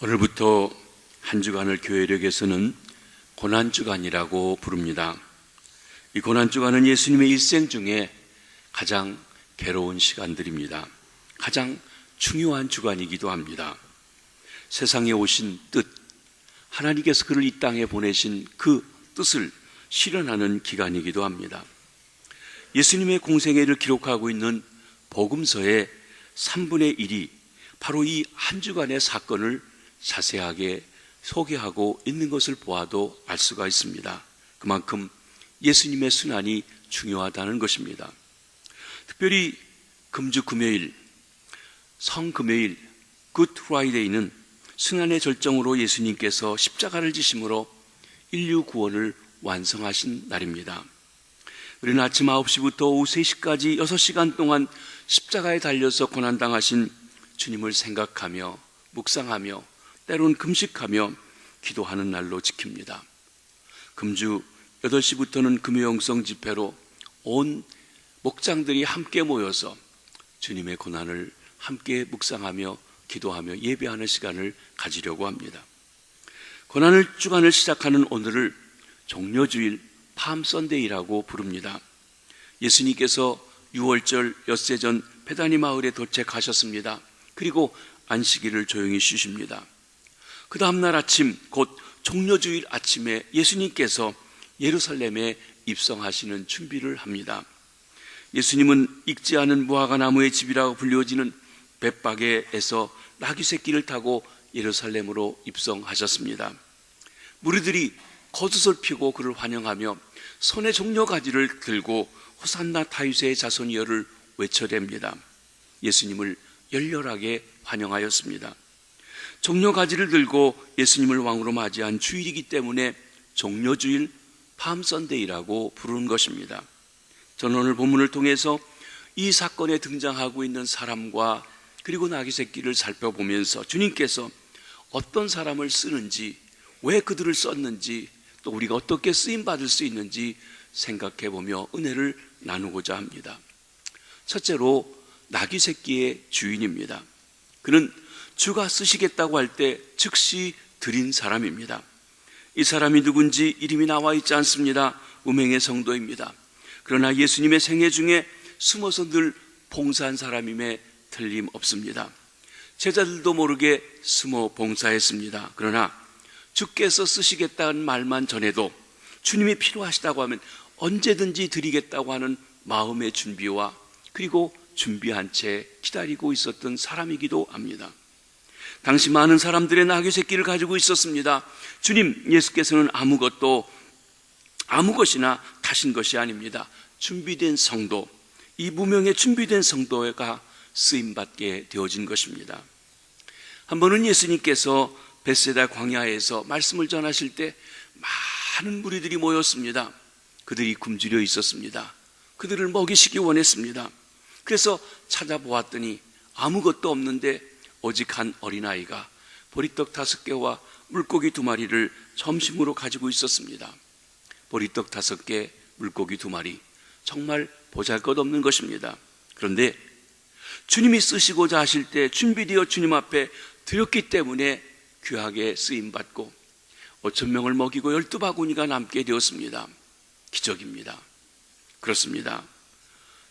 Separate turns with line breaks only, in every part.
오늘부터 한 주간을 교회력에서는 고난주간이라고 부릅니다. 이 고난주간은 예수님의 일생 중에 가장 괴로운 시간들입니다. 가장 중요한 주간이기도 합니다. 세상에 오신 뜻, 하나님께서 그를 이 땅에 보내신 그 뜻을 실현하는 기간이기도 합니다. 예수님의 공생애를 기록하고 있는 복음서의 3분의 1이 바로 이 한 주간의 사건을 자세하게 소개하고 있는 것을 보아도 알 수가 있습니다. 그만큼 예수님의 순환이 중요하다는 것입니다. 특별히 금주 금요일, 성금요일, 굿 프라이데이는 순환의 절정으로 예수님께서 십자가를 지심으로 인류 구원을 완성하신 날입니다. 우리는 아침 9시부터 오후 3시까지 6시간 동안 십자가에 달려서 고난당하신 주님을 생각하며 묵상하며 때론 금식하며 기도하는 날로 지킵니다. 금주 8시부터는 금요영성 집회로 온 목장들이 함께 모여서 주님의 고난을 함께 묵상하며 기도하며 예배하는 시간을 가지려고 합니다. 고난을 주간을 시작하는 오늘을 종려주일 팜선데이라고 부릅니다. 예수님께서 6월절 엿새 전 베다니 마을에 도착하셨습니다. 그리고 안식일을 조용히 쉬십니다. 그 다음날 아침, 곧 종려주일 아침에 예수님께서 예루살렘에 입성하시는 준비를 합니다. 예수님은 익지 않은 무화과나무의 집이라고 불려지는 벳바게에서 나귀 새끼를 타고 예루살렘으로 입성하셨습니다. 무리들이 겉옷을 피고 그를 환영하며 손에 종려가지를 들고 호산나 다윗의 자손이여를 외쳐댑니다. 예수님을 열렬하게 환영하였습니다. 종려가지를 들고 예수님을 왕으로 맞이한 주일이기 때문에 종려주일 팜선데이라고 부르는 것입니다. 저는 오늘 본문을 통해서 이 사건에 등장하고 있는 사람과 그리고 나귀 새끼를 살펴보면서 주님께서 어떤 사람을 쓰는지, 왜 그들을 썼는지, 또 우리가 어떻게 쓰임받을 수 있는지 생각해보며 은혜를 나누고자 합니다. 첫째로 나귀 새끼의 주인입니다. 그는 주가 쓰시겠다고 할 때 즉시 드린 사람입니다. 이 사람이 누군지 이름이 나와 있지 않습니다. 음행의 성도입니다. 그러나 예수님의 생애 중에 숨어서 늘 봉사한 사람임에 틀림없습니다. 제자들도 모르게 숨어 봉사했습니다. 그러나 주께서 쓰시겠다는 말만 전해도 주님이 필요하시다고 하면 언제든지 드리겠다고 하는 마음의 준비와 그리고 준비한 채 기다리고 있었던 사람이기도 합니다. 당시 많은 사람들의 나귀 새끼를 가지고 있었습니다. 주님, 예수께서는 아무것이나 타신 것이 아닙니다. 준비된 성도, 이 무명의 준비된 성도가 쓰임받게 되어진 것입니다. 한 번은 예수님께서 벳세다 광야에서 말씀을 전하실 때 많은 무리들이 모였습니다. 그들이 굶주려 있었습니다. 그들을 먹이시기 원했습니다. 그래서 찾아보았더니 아무것도 없는데 오직 한 어린아이가 보리떡 5개와 물고기 2마리를 점심으로 가지고 있었습니다. 보리떡 5개, 물고기 2마리, 정말 보잘것없는 것입니다. 그런데 주님이 쓰시고자 하실 때 준비되어 주님 앞에 드렸기 때문에 귀하게 쓰임받고 5,000명을 먹이고 12바구니가 남게 되었습니다. 기적입니다. 그렇습니다.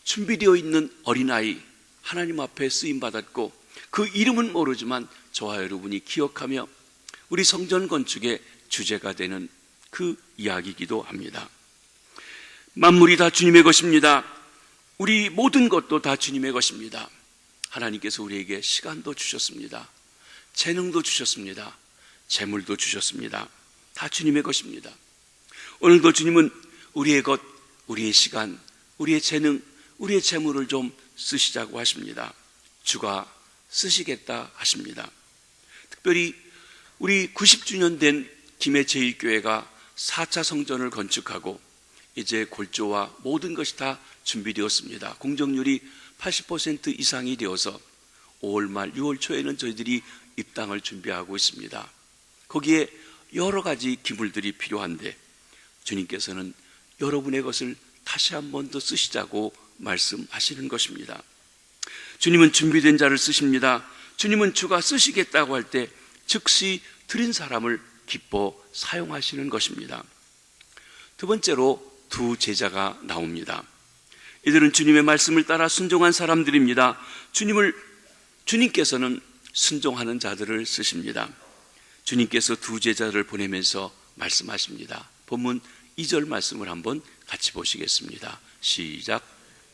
준비되어 있는 어린아이 하나님 앞에 쓰임받았고 그 이름은 모르지만 저와 여러분이 기억하며 우리 성전 건축의 주제가 되는 그 이야기이기도 합니다. 만물이 다 주님의 것입니다. 우리 모든 것도 다 주님의 것입니다. 하나님께서 우리에게 시간도 주셨습니다. 재능도 주셨습니다. 재물도 주셨습니다. 다 주님의 것입니다. 오늘도 주님은 우리의 것, 우리의 시간, 우리의 재능, 우리의 재물을 좀 쓰시자고 하십니다. 주가 쓰시겠다 하십니다. 특별히 우리 90주년 된 김해 제1교회가 4차 성전을 건축하고 이제 골조와 모든 것이 다 준비되었습니다. 공정률이 80% 이상이 되어서 5월 말 6월 초에는 저희들이 입당을 준비하고 있습니다. 거기에 여러 가지 기물들이 필요한데 주님께서는 여러분의 것을 다시 한 번 더 쓰시자고 말씀하시는 것입니다. 주님은 준비된 자를 쓰십니다. 주님은 주가 쓰시겠다고 할 때 즉시 드린 사람을 기뻐 사용하시는 것입니다. 두 번째로 두 제자가 나옵니다. 이들은 주님의 말씀을 따라 순종한 사람들입니다. 주님께서는 순종하는 자들을 쓰십니다. 주님께서 두 제자를 보내면서 말씀하십니다. 본문 2절 말씀을 한번 같이 보시겠습니다. 시작.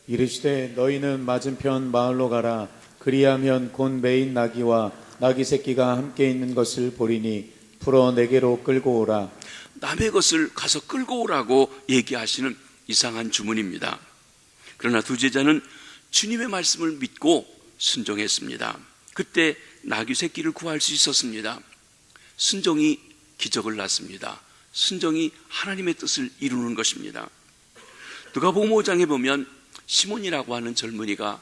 이르시되 너희는 맞은편 마을로 가라. 그리하면 곧 매인 나귀와 나귀 새끼가 함께 있는 것을 보리니 풀어 내게로 끌고 오라.
남의 것을 가서 끌고 오라고 얘기하시는 이상한 주문입니다. 그러나 두 제자는 주님의 말씀을 믿고 순종했습니다. 그때 나귀 새끼를 구할 수 있었습니다. 순종이 기적을 낳습니다. 순종이 하나님의 뜻을 이루는 것입니다. 누가복음 5장에 보면 시몬이라고 하는 젊은이가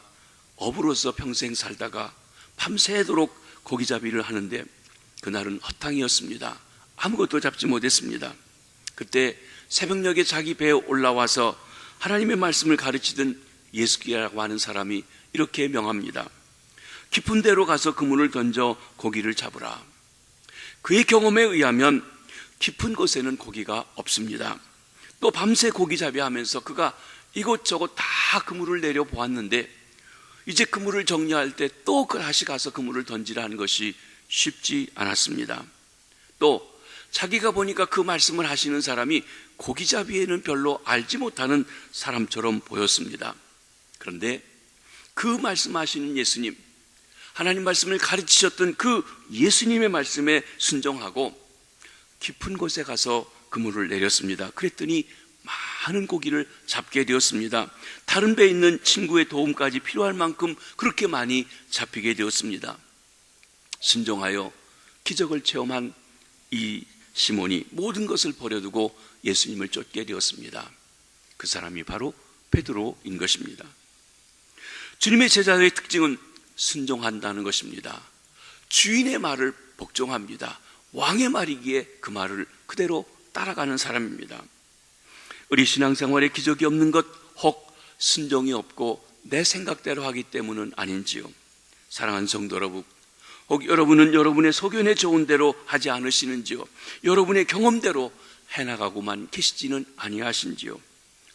어부로서 평생 살다가 밤새도록 고기잡이를 하는데 그날은 허탕이었습니다. 아무것도 잡지 못했습니다. 그때 새벽녘에 자기 배에 올라와서 하나님의 말씀을 가르치던 예수기라고 하는 사람이 이렇게 명합니다. 깊은 데로 가서 그물을 던져 고기를 잡으라. 그의 경험에 의하면 깊은 곳에는 고기가 없습니다. 또 밤새 고기잡이 하면서 그가 이곳저곳 다 그물을 내려보았는데 이제 그물을 정리할 때 또 다시 가서 그물을 던지라는 것이 쉽지 않았습니다. 또 자기가 보니까 그 말씀을 하시는 사람이 고기잡이에는 별로 알지 못하는 사람처럼 보였습니다. 그런데 그 말씀하시는 예수님, 하나님 말씀을 가르치셨던 그 예수님의 말씀에 순종하고 깊은 곳에 가서 그물을 내렸습니다. 그랬더니 많은 고기를 잡게 되었습니다. 다른 배에 있는 친구의 도움까지 필요할 만큼 그렇게 많이 잡히게 되었습니다. 순종하여 기적을 체험한 이 시몬이 모든 것을 버려두고 예수님을 쫓게 되었습니다. 그 사람이 바로 베드로인 것입니다. 주님의 제자의 특징은 순종한다는 것입니다. 주인의 말을 복종합니다. 왕의 말이기에 그 말을 그대로 따라가는 사람입니다. 우리 신앙생활에 기적이 없는 것, 혹 순종이 없고 내 생각대로 하기 때문은 아닌지요? 사랑하는 성도 여러분, 혹 여러분은 여러분의 소견에 좋은 대로 하지 않으시는지요? 여러분의 경험대로 해나가고만 계시지는 아니하신지요?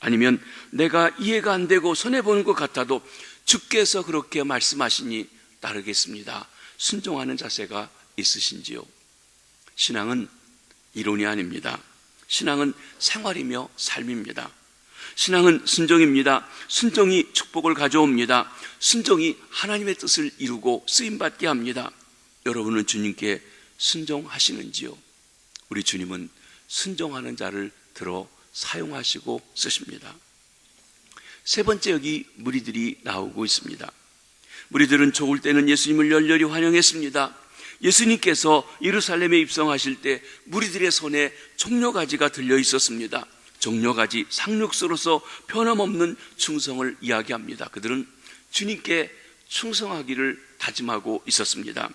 아니면 내가 이해가 안 되고 손해보는 것 같아도 주께서 그렇게 말씀하시니 따르겠습니다, 순종하는 자세가 있으신지요? 신앙은 이론이 아닙니다. 신앙은 생활이며 삶입니다. 신앙은 순종입니다. 순종이 축복을 가져옵니다. 순종이 하나님의 뜻을 이루고 쓰임받게 합니다. 여러분은 주님께 순종하시는지요? 우리 주님은 순종하는 자를 들어 사용하시고 쓰십니다. 세 번째, 여기 무리들이 나오고 있습니다. 무리들은 좋을 때는 예수님을 열렬히 환영했습니다. 예수님께서 예루살렘에 입성하실 때 무리들의 손에 종려가지가 들려 있었습니다. 종려가지, 상륙수로서 변함없는 충성을 이야기합니다. 그들은 주님께 충성하기를 다짐하고 있었습니다.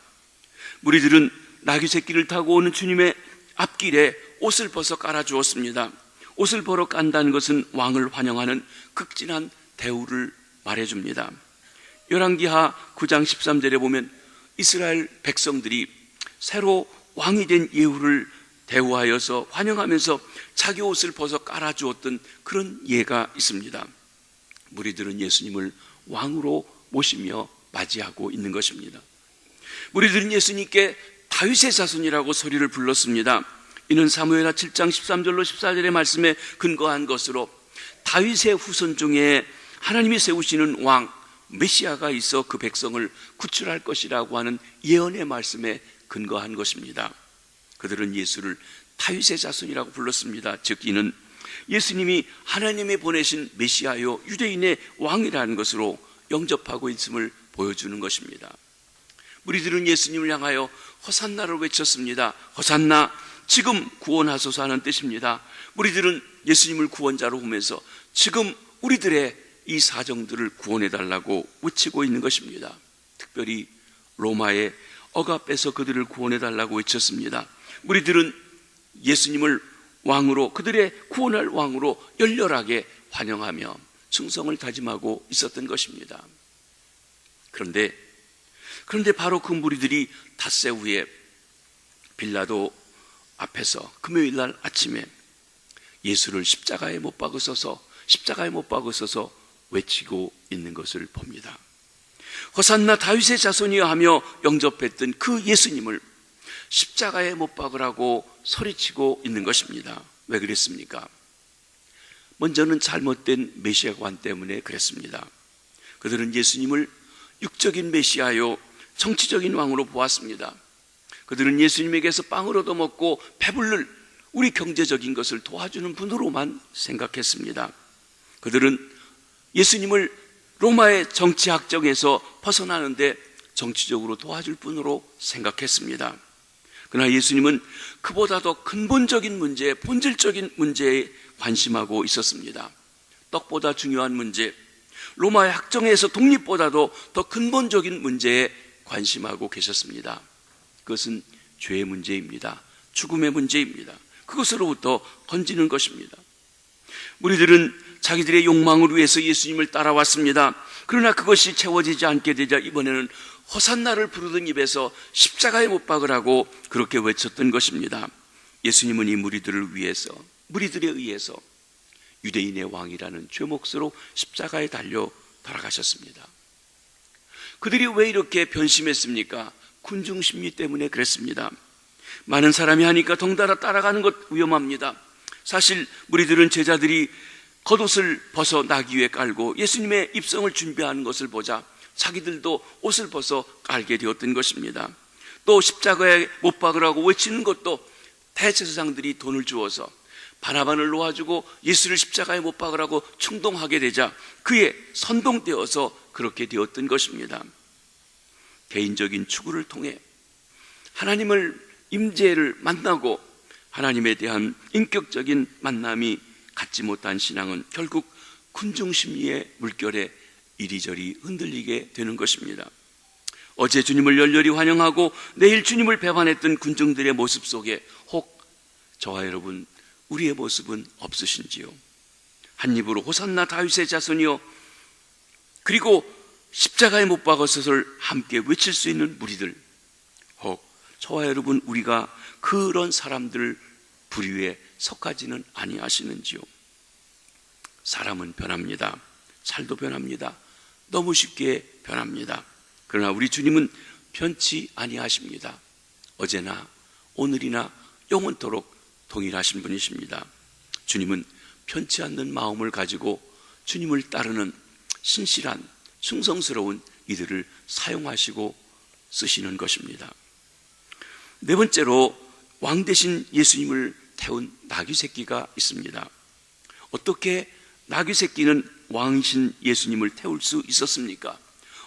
무리들은 나귀 새끼를 타고 오는 주님의 앞길에 옷을 벗어 깔아주었습니다. 옷을 벗어 깐다는 것은 왕을 환영하는 극진한 대우를 말해줍니다. 열왕기하 9장 13절에 보면 이스라엘 백성들이 새로 왕이 된 예후를 대우하여서 환영하면서 자기 옷을 벗어 깔아주었던 그런 예가 있습니다. 무리들은 예수님을 왕으로 모시며 맞이하고 있는 것입니다. 무리들은 예수님께 다윗의 자손이라고 소리를 불렀습니다. 이는 사무엘하 7장 13절로 14절의 말씀에 근거한 것으로 다윗의 후손 중에 하나님이 세우시는 왕 메시아가 있어 그 백성을 구출할 것이라고 하는 예언의 말씀에 근거한 것입니다. 그들은 예수를 다윗의 자손이라고 불렀습니다. 즉 이는 예수님이 하나님이 보내신 메시아요 유대인의 왕이라는 것으로 영접하고 있음을 보여주는 것입니다. 무리들은 예수님을 향하여 호산나를 외쳤습니다. 호산나, 지금 구원하소서 하는 뜻입니다. 무리들은 예수님을 구원자로 보면서 지금 우리들의 이 사정들을 구원해달라고 외치고 있는 것입니다. 특별히 로마의 억압에서 그들을 구원해달라고 외쳤습니다. 무리들은 예수님을 왕으로, 그들의 구원할 왕으로 열렬하게 환영하며 충성을 다짐하고 있었던 것입니다. 그런데 바로 그 무리들이 닷새 후에 빌라도 앞에서 금요일 날 아침에 예수를 십자가에 못 박으소서 외치고 있는 것을 봅니다. 호산나 다윗의 자손이여 하며 영접했던 그 예수님을 십자가에 못 박으라고 소리치고 있는 것입니다. 왜 그랬습니까? 먼저는 잘못된 메시아관 때문에 그랬습니다. 그들은 예수님을 육적인 메시아요 정치적인 왕으로 보았습니다. 그들은 예수님에게서 빵을 얻어먹고 배불릴 우리 경제적인 것을 도와주는 분으로만 생각했습니다. 그들은 예수님을 로마의 정치학정에서 벗어나는데 정치적으로 도와줄 분으로 생각했습니다. 그러나 예수님은 그보다 더 근본적인 문제, 본질적인 문제에 관심하고 있었습니다. 떡보다 중요한 문제, 로마의 학정에서 독립보다도 더 근본적인 문제에 관심하고 계셨습니다. 그것은 죄의 문제입니다. 죽음의 문제입니다. 그것으로부터 건지는 것입니다. 무리들은 자기들의 욕망을 위해서 예수님을 따라왔습니다. 그러나 그것이 채워지지 않게 되자 이번에는 호산나를 부르던 입에서 십자가에 못 박으라고 그렇게 외쳤던 것입니다. 예수님은 이 무리들에 의해서 유대인의 왕이라는 죄목으로 십자가에 달려 돌아가셨습니다. 그들이 왜 이렇게 변심했습니까? 군중심리 때문에 그랬습니다. 많은 사람이 하니까 덩달아 따라가는 것 위험합니다. 사실 무리들은 제자들이 겉옷을 벗어 나귀 위에 깔고 예수님의 입성을 준비하는 것을 보자 자기들도 옷을 벗어 깔게 되었던 것입니다. 또 십자가에 못 박으라고 외치는 것도 대제사장들이 돈을 주어서 바나바를 놓아주고 예수를 십자가에 못 박으라고 충동하게 되자 그에 선동되어서 그렇게 되었던 것입니다. 개인적인 추구를 통해 하나님을 임재를 만나고 하나님에 대한 인격적인 만남이 갖지 못한 신앙은 결국 군중심리의 물결에 이리저리 흔들리게 되는 것입니다. 어제 주님을 열렬히 환영하고 내일 주님을 배반했던 군중들의 모습 속에 혹 저와 여러분 우리의 모습은 없으신지요? 한 입으로 호산나 다윗의 자손이요 그리고 십자가에 못 박아서를 함께 외칠 수 있는 무리들, 혹 저와 여러분 우리가 그런 사람들 부류에 속하지는 아니하시는지요? 사람은 변합니다. 살도 변합니다. 너무 쉽게 변합니다. 그러나 우리 주님은 변치 아니하십니다. 어제나 오늘이나 영원토록 동일하신 분이십니다. 주님은 변치 않는 마음을 가지고 주님을 따르는 신실한 충성스러운 이들을 사용하시고 쓰시는 것입니다. 네 번째로 왕 대신 예수님을 태운 나귀 새끼가 있습니다. 어떻게 나귀 새끼는 왕이신 예수님을 태울 수 있었습니까?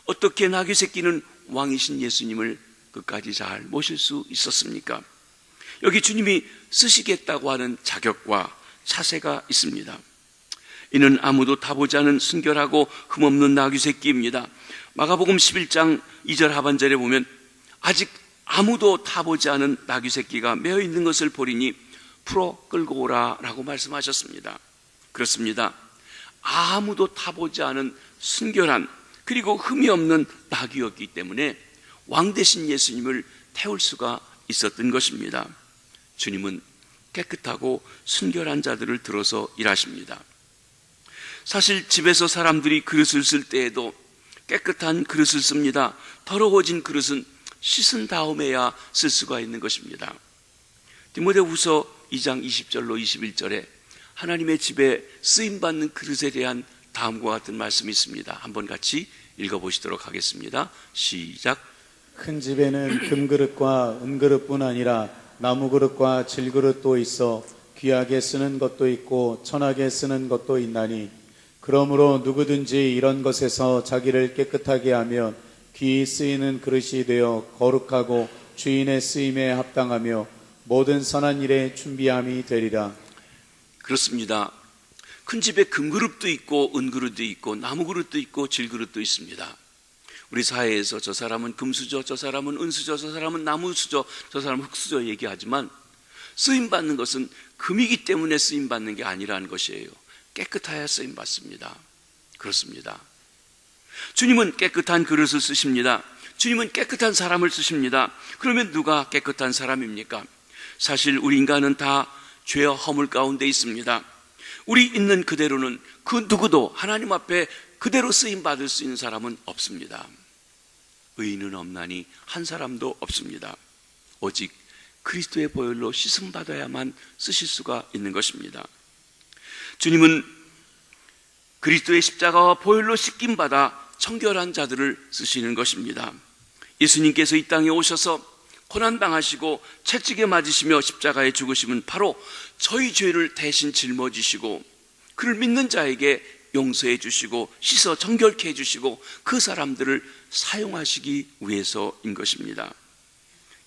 어떻게 나귀 새끼는 왕이신 예수님을 끝까지 잘 모실 수 있었습니까? 여기 주님이 쓰시겠다고 하는 자격과 차세가 있습니다. 이는 아무도 타보지 않은 순결하고 흠없는 나귀 새끼입니다. 마가복음 11장 2절 하반절에 보면 아직 아무도 타보지 않은 나귀 새끼가 매어 있는 것을 보리니 풀어 끌고 오라 라고 말씀하셨습니다. 그렇습니다. 아무도 타보지 않은 순결한 그리고 흠이 없는 나귀였기 때문에 왕 대신 예수님을 태울 수가 있었던 것입니다. 주님은 깨끗하고 순결한 자들을 들어서 일하십니다. 사실 집에서 사람들이 그릇을 쓸 때에도 깨끗한 그릇을 씁니다. 더러워진 그릇은 씻은 다음에야 쓸 수가 있는 것입니다. 디모데후서 2장 20절로 21절에 하나님의 집에 쓰임받는 그릇에 대한 다음과 같은 말씀이 있습니다. 한번 같이 읽어보시도록 하겠습니다. 시작.
큰 집에는 금그릇과 은그릇뿐 아니라 나무그릇과 질그릇도 있어 귀하게 쓰는 것도 있고 천하게 쓰는 것도 있나니 그러므로 누구든지 이런 것에서 자기를 깨끗하게 하면 귀히 쓰이는 그릇이 되어 거룩하고 주인의 쓰임에 합당하며 모든 선한 일에 준비함이 되리라.
그렇습니다. 큰 집에 금그릇도 있고 은그릇도 있고 나무그릇도 있고 질그릇도 있습니다. 우리 사회에서 저 사람은 금수저, 저 사람은 은수저, 저 사람은 나무수저, 저 사람은 흙수저 얘기하지만 쓰임받는 것은 금이기 때문에 쓰임받는 게 아니라는 것이에요. 깨끗해야 쓰임받습니다. 그렇습니다. 주님은 깨끗한 그릇을 쓰십니다. 주님은 깨끗한 사람을 쓰십니다. 그러면 누가 깨끗한 사람입니까? 사실 우리 인간은 다 죄와 허물 가운데 있습니다. 우리 있는 그대로는 그 누구도 하나님 앞에 그대로 쓰임 받을 수 있는 사람은 없습니다. 의인은 없나니 한 사람도 없습니다. 오직 그리스도의 보혈로 씻음 받아야만 쓰실 수가 있는 것입니다. 주님은 그리스도의 십자가와 보혈로 씻김 받아 청결한 자들을 쓰시는 것입니다. 예수님께서 이 땅에 오셔서 고난당하시고 채찍에 맞으시며 십자가에 죽으심은 바로 저희 죄를 대신 짊어지시고 그를 믿는 자에게 용서해 주시고 씻어 정결케 해주시고 그 사람들을 사용하시기 위해서인 것입니다.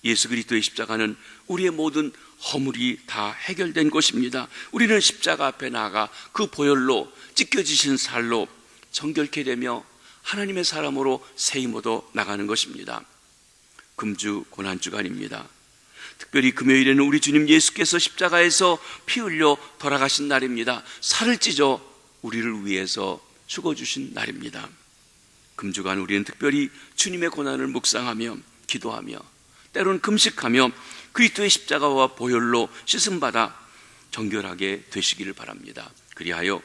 예수 그리스도의 십자가는 우리의 모든 허물이 다 해결된 것입니다. 우리는 십자가 앞에 나아가 그 보혈로 찢겨지신 살로 정결케 되며 하나님의 사람으로 세임 얻어 나가는 것입니다. 금주 고난주간입니다. 특별히 금요일에는 우리 주님 예수께서 십자가에서 피 흘려 돌아가신 날입니다. 살을 찢어 우리를 위해서 죽어주신 날입니다. 금주간 우리는 특별히 주님의 고난을 묵상하며 기도하며 때로는 금식하며 그리스도의 십자가와 보혈로 씻음받아 정결하게 되시기를 바랍니다. 그리하여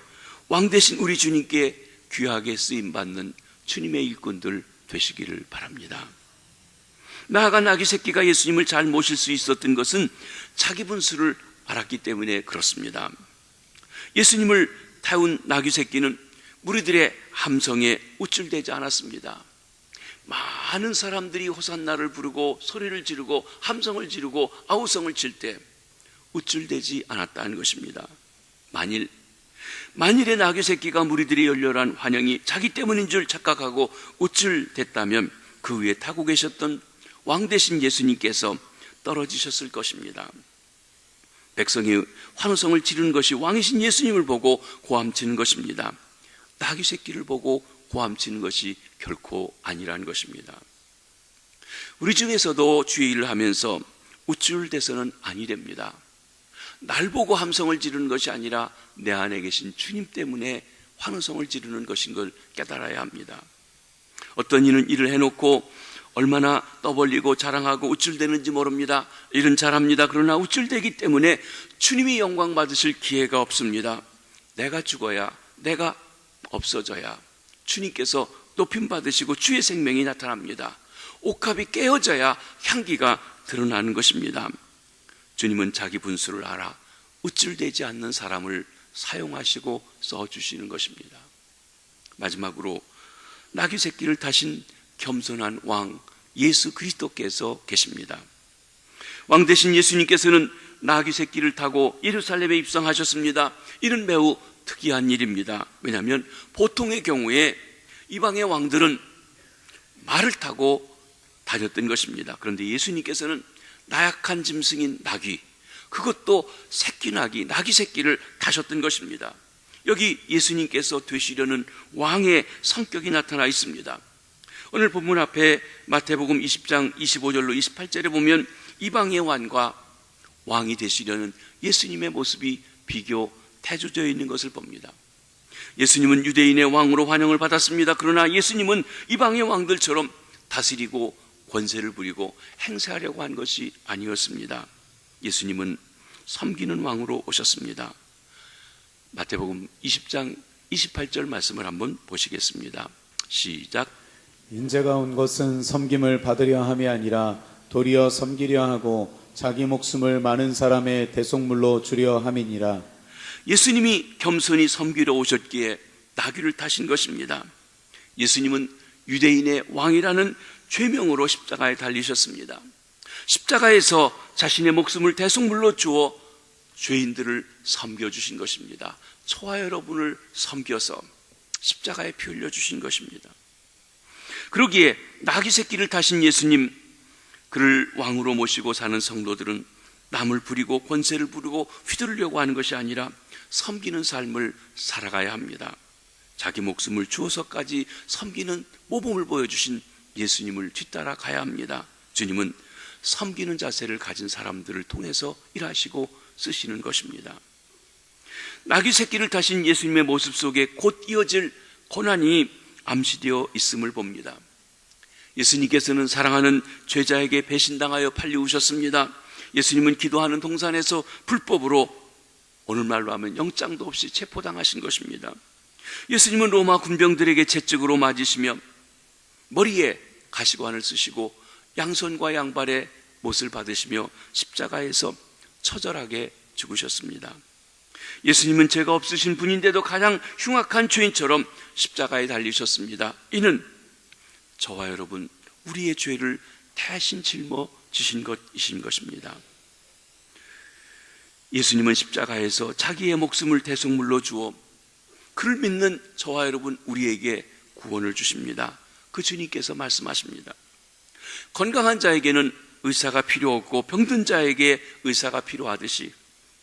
왕 되신 우리 주님께 귀하게 쓰임받는 주님의 일꾼들 되시기를 바랍니다. 나아가 나귀 새끼가 예수님을 잘 모실 수 있었던 것은 자기 분수를 알았기 때문에 그렇습니다. 예수님을 태운 나귀 새끼는 무리들의 함성에 우쭐대지 않았습니다. 많은 사람들이 호산나를 부르고 소리를 지르고 함성을 지르고 아우성을 칠 때 우쭐대지 않았다는 것입니다. 만일에 나귀 새끼가 무리들의 열렬한 환영이 자기 때문인 줄 착각하고 우쭐댔다면 그 위에 타고 계셨던 왕 되신 예수님께서 떨어지셨을 것입니다. 백성이 환호성을 지르는 것이 왕이신 예수님을 보고 고함치는 것입니다. 나귀 새끼를 보고 고함치는 것이 결코 아니라는 것입니다. 우리 중에서도 주의 일을 하면서 우쭐대서는 아니 됩니다. 날 보고 함성을 지르는 것이 아니라 내 안에 계신 주님 때문에 환호성을 지르는 것인 걸 깨달아야 합니다. 어떤 이는 일을 해놓고 얼마나 떠벌리고 자랑하고 우쭐대는지 모릅니다. 일은 잘합니다. 그러나 우쭐대기 때문에 주님이 영광 받으실 기회가 없습니다. 내가 죽어야, 내가 없어져야 주님께서 높임 받으시고 주의 생명이 나타납니다. 옥합이 깨어져야 향기가 드러나는 것입니다. 주님은 자기 분수를 알아 우쭐대지 않는 사람을 사용하시고 써주시는 것입니다. 마지막으로 나귀 새끼를 타신 겸손한 왕 예수 그리스도께서 계십니다. 왕 되신 예수님께서는 나귀 새끼를 타고 예루살렘에 입성하셨습니다. 이는 매우 특이한 일입니다. 왜냐하면 보통의 경우에 이방의 왕들은 말을 타고 다녔던 것입니다. 그런데 예수님께서는 나약한 짐승인 나귀, 그것도 새끼 나귀 새끼를 타셨던 것입니다. 여기 예수님께서 되시려는 왕의 성격이 나타나 있습니다. 오늘 본문 앞에 마태복음 20장 25절로 28절에 보면 이방의 왕과 왕이 되시려는 예수님의 모습이 비교 대조되어 있는 것을 봅니다. 예수님은 유대인의 왕으로 환영을 받았습니다. 그러나 예수님은 이방의 왕들처럼 다스리고 권세를 부리고 행세하려고 한 것이 아니었습니다. 예수님은 섬기는 왕으로 오셨습니다. 마태복음 20장 28절 말씀을 한번 보시겠습니다. 시작.
인자가 온 것은 섬김을 받으려 함이 아니라 도리어 섬기려 하고 자기 목숨을 많은 사람의 대속물로 주려 함이니라.
예수님이 겸손히 섬기러 오셨기에 나귀를 타신 것입니다. 예수님은 유대인의 왕이라는 죄명으로 십자가에 달리셨습니다. 십자가에서 자신의 목숨을 대속물로 주어 죄인들을 섬겨주신 것입니다. 저와 여러분을 섬겨서 십자가에 피 흘려주신 것입니다. 그러기에 나귀 새끼를 타신 예수님, 그를 왕으로 모시고 사는 성도들은 남을 부리고 권세를 부리고 휘두르려고 하는 것이 아니라 섬기는 삶을 살아가야 합니다. 자기 목숨을 주어서까지 섬기는 모범을 보여주신 예수님을 뒤따라 가야 합니다. 주님은 섬기는 자세를 가진 사람들을 통해서 일하시고 쓰시는 것입니다. 나귀 새끼를 타신 예수님의 모습 속에 곧 이어질 고난이 암시되어 있음을 봅니다. 예수님께서는 사랑하는 죄자에게 배신당하여 팔려오셨습니다. 예수님은 기도하는 동산에서 불법으로 오늘말로 하면 영장도 없이 체포당하신 것입니다. 예수님은 로마 군병들에게 채찍으로 맞으시며 머리에 가시관을 쓰시고 양손과 양발에 못을 받으시며 십자가에서 처절하게 죽으셨습니다. 예수님은 죄가 없으신 분인데도 가장 흉악한 죄인처럼 십자가에 달리셨습니다. 이는 저와 여러분 우리의 죄를 대신 짊어지신 것이신 것입니다. 예수님은 십자가에서 자기의 목숨을 대속물로 주어 그를 믿는 저와 여러분 우리에게 구원을 주십니다. 그 주님께서 말씀하십니다. 건강한 자에게는 의사가 필요 없고 병든 자에게 의사가 필요하듯이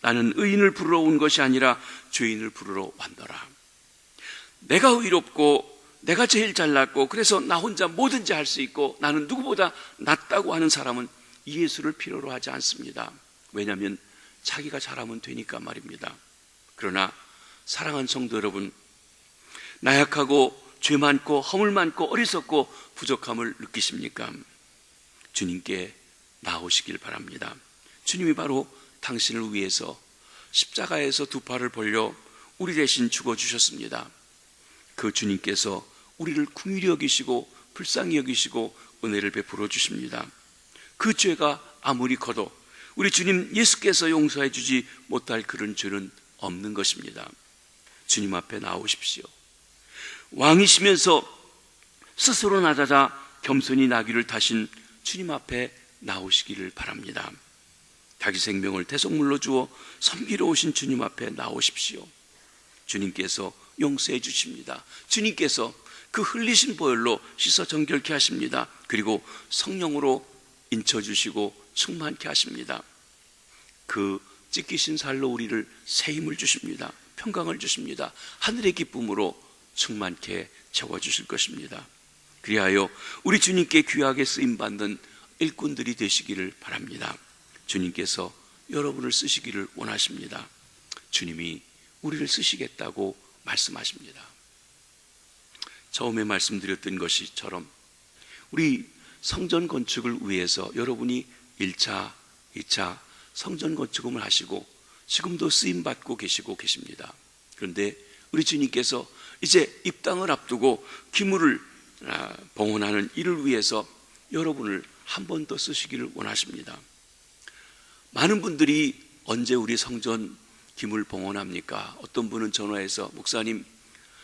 나는 의인을 부르러 온 것이 아니라 죄인을 부르러 왔노라. 내가 의롭고 내가 제일 잘났고 그래서 나 혼자 뭐든지 할 수 있고 나는 누구보다 낫다고 하는 사람은 이 예수를 필요로 하지 않습니다. 왜냐하면 자기가 잘하면 되니까 말입니다. 그러나 사랑하는 성도 여러분, 나약하고 죄 많고 허물 많고 어리석고 부족함을 느끼십니까? 주님께 나오시길 바랍니다. 주님이 바로 당신을 위해서 십자가에서 두 팔을 벌려 우리 대신 죽어주셨습니다. 그 주님께서 우리를 긍휼히 여기시고 불쌍히 여기시고 은혜를 베풀어 주십니다. 그 죄가 아무리 커도 우리 주님 예수께서 용서해 주지 못할 그런 죄는 없는 것입니다. 주님 앞에 나오십시오. 왕이시면서 스스로 낮아자 겸손히 나귀를 타신 주님 앞에 나오시기를 바랍니다. 자기 생명을 대속물로 주어 섬기러 오신 주님 앞에 나오십시오. 주님께서 용서해 주십니다. 주님께서 그 흘리신 보혈로 씻어 정결케 하십니다. 그리고 성령으로 인쳐주시고 충만케 하십니다. 그 찢기신 살로 우리를 새 힘을 주십니다. 평강을 주십니다. 하늘의 기쁨으로 충만케 채워주실 것입니다. 그리하여 우리 주님께 귀하게 쓰임받는 일꾼들이 되시기를 바랍니다. 주님께서 여러분을 쓰시기를 원하십니다. 주님이 우리를 쓰시겠다고 말씀하십니다. 처음에 말씀드렸던 것처럼 우리 성전 건축을 위해서 여러분이 1차, 2차 성전 건축을 하시고 지금도 쓰임받고 계십니다. 그런데 우리 주님께서 이제 입당을 앞두고 기물을 봉헌하는 일을 위해서 여러분을 한 번 더 쓰시기를 원하십니다. 많은 분들이 언제 우리 성전 기물 봉헌합니까? 어떤 분은 전화해서 목사님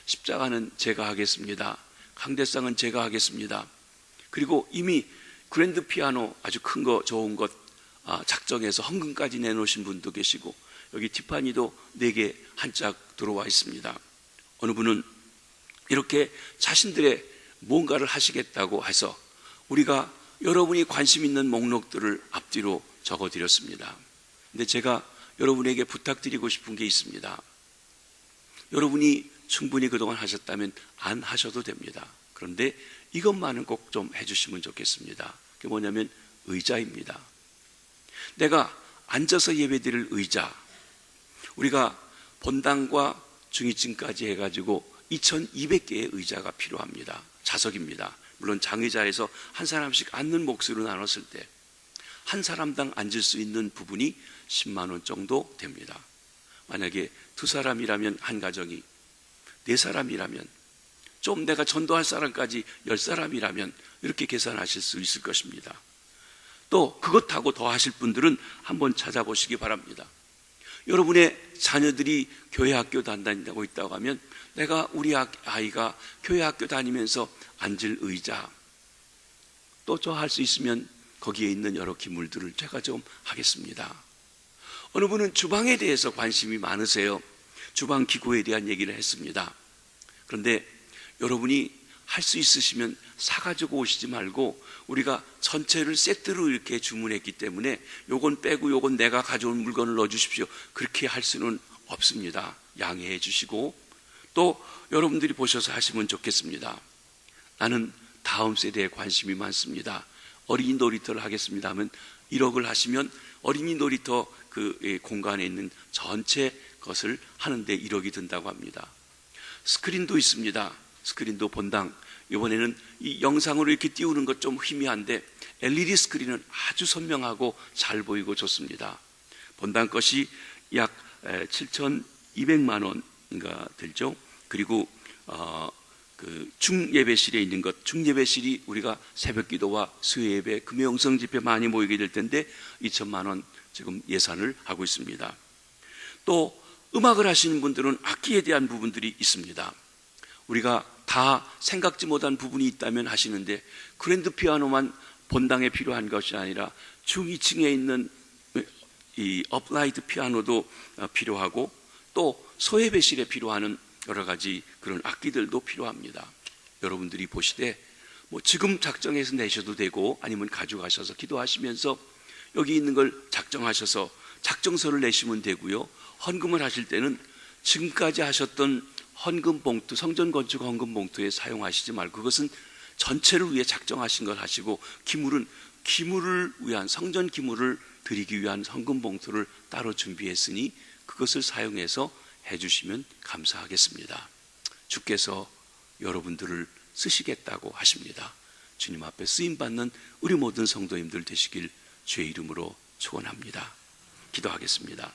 십자가는 제가 하겠습니다. 강대상은 제가 하겠습니다. 그리고 이미 그랜드 피아노 아주 큰 거 좋은 것 작정해서 헌금까지 내놓으신 분도 계시고 여기 티파니도 4개 한 짝 들어와 있습니다. 어느 분은 이렇게 자신들의 뭔가를 하시겠다고 해서 우리가 여러분이 관심 있는 목록들을 앞뒤로 적어드렸습니다. 근데 제가 여러분에게 부탁드리고 싶은 게 있습니다. 여러분이 충분히 그동안 하셨다면 안 하셔도 됩니다. 그런데 이것만은 꼭 좀 해주시면 좋겠습니다. 그게 뭐냐면 의자입니다. 내가 앉아서 예배드릴 의자, 우리가 본당과 중위층까지 해가지고 2200개의 의자가 필요합니다. 좌석입니다. 물론 장의자에서 한 사람씩 앉는 몫으로 나눴을 때 한 사람당 앉을 수 있는 부분이 10만 원 정도 됩니다. 만약에 2사람이라면 한 가정이 4사람이라면 좀 내가 전도할 사람까지 10사람이라면 이렇게 계산하실 수 있을 것입니다. 또 그것하고 더 하실 분들은 한번 찾아보시기 바랍니다. 여러분의 자녀들이 교회 학교 다닌다고 있다고 하면 내가 우리 아이가 교회 학교 다니면서 앉을 의자 또 저 할 수 있으면 거기에 있는 여러 기물들을 제가 좀 하겠습니다. 어느 분은 주방에 대해서 관심이 많으세요. 주방 기구에 대한 얘기를 했습니다. 그런데 여러분이 할 수 있으시면 사가지고 오시지 말고 우리가 전체를 세트로 이렇게 주문했기 때문에 요건 빼고 요건 내가 가져온 물건을 넣어주십시오. 그렇게 할 수는 없습니다. 양해해 주시고 또 여러분들이 보셔서 하시면 좋겠습니다. 나는 다음 세대에 관심이 많습니다. 어린이 놀이터를 하겠습니다 하면 1억을 하시면 어린이 놀이터 그 공간에 있는 전체 것을 하는데 1억이 든다고 합니다. 스크린도 있습니다. 스크린도 본당 이번에는 이 영상으로 이렇게 띄우는 것 좀 희미한데 LED 스크린은 아주 선명하고 잘 보이고 좋습니다. 본당 것이 약 7,200만 원인가 들죠. 그리고 그 중예배실에 있는 것, 중예배실이 우리가 새벽기도와 수요예배, 금요영성 집회 많이 모이게 될 텐데 2천만 원 지금 예산을 하고 있습니다. 또 음악을 하시는 분들은 악기에 대한 부분들이 있습니다. 우리가 다 생각지 못한 부분이 있다면 하시는데 그랜드 피아노만 본당에 필요한 것이 아니라 중위층에 있는 이 업라이트 피아노도 필요하고 또 소예배실에 필요한 여러 가지 그런 악기들도 필요합니다. 여러분들이 보시되 뭐 지금 작정해서 내셔도 되고 아니면 가져가셔서 기도하시면서 여기 있는 걸 작정하셔서 작정서를 내시면 되고요. 헌금을 하실 때는 지금까지 하셨던 헌금 봉투, 성전 건축 헌금 봉투에 사용하시지 말고 그것은 전체를 위해 작정하신 걸 하시고 기물은 기물을 위한 성전 기물을 드리기 위한 헌금 봉투를 따로 준비했으니 그것을 사용해서 해주시면 감사하겠습니다. 주께서 여러분들을 쓰시겠다고 하십니다. 주님 앞에 쓰임받는 우리 모든 성도님들 되시길 주의 이름으로 축원합니다. 기도하겠습니다.